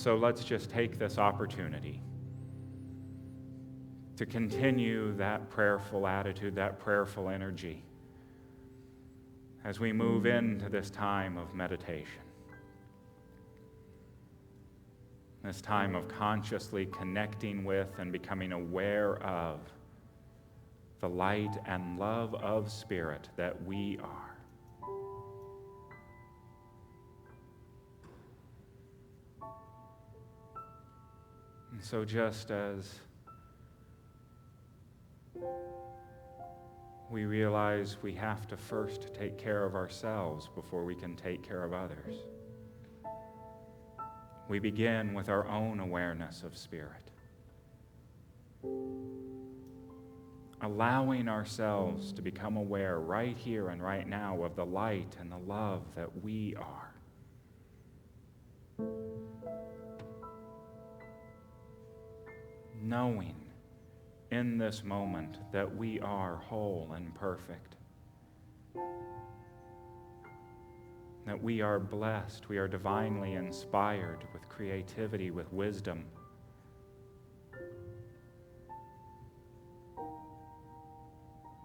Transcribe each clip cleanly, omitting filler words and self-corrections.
so let's just take this opportunity to continue that prayerful attitude, that prayerful energy as we move into this time of meditation, this time of consciously connecting with and becoming aware of the light and love of Spirit that we are. And so just as we realize we have to first take care of ourselves before we can take care of others, we begin with our own awareness of Spirit, allowing ourselves to become aware right here and right now of the light and the love that we are. Knowing in this moment that we are whole and perfect, that we are blessed, we are divinely inspired with creativity, with wisdom,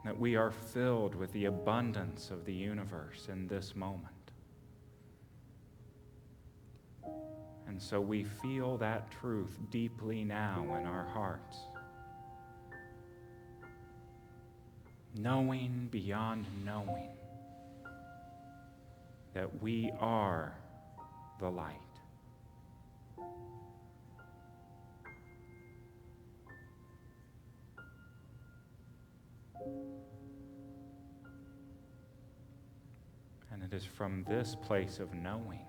that we are filled with the abundance of the universe in this moment. And so we feel that truth deeply now in our hearts, knowing beyond knowing that we are the light. And it is from this place of knowing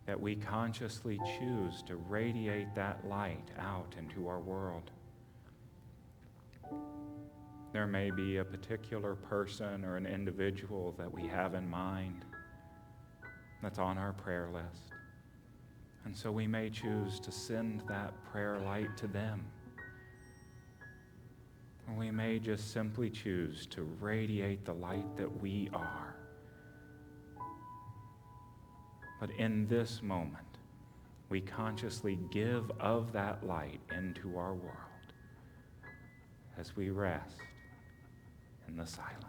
that we consciously choose to radiate that light out into our world. There may be a particular person or an individual that we have in mind that's on our prayer list. And so we may choose to send that prayer light to them. Or we may just simply choose to radiate the light that we are. But in this moment, we consciously give of that light into our world as we rest in the silence.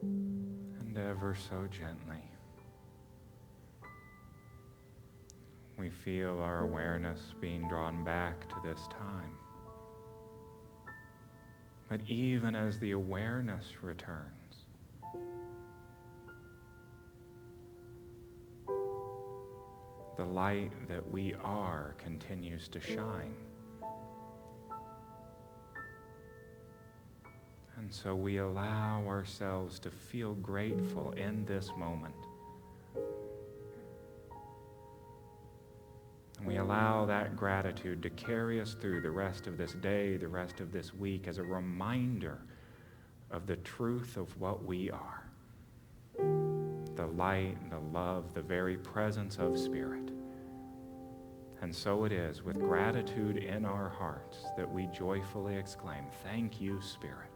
And ever so gently, we feel our awareness being drawn back to this time. But even as the awareness returns, the light that we are continues to shine. And so we allow ourselves to feel grateful in this moment. And we allow that gratitude to carry us through the rest of this day, the rest of this week, as a reminder of the truth of what we are. The light, the love, the very presence of Spirit. And so it is with gratitude in our hearts that we joyfully exclaim, "Thank you, Spirit."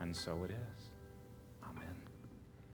And so it is.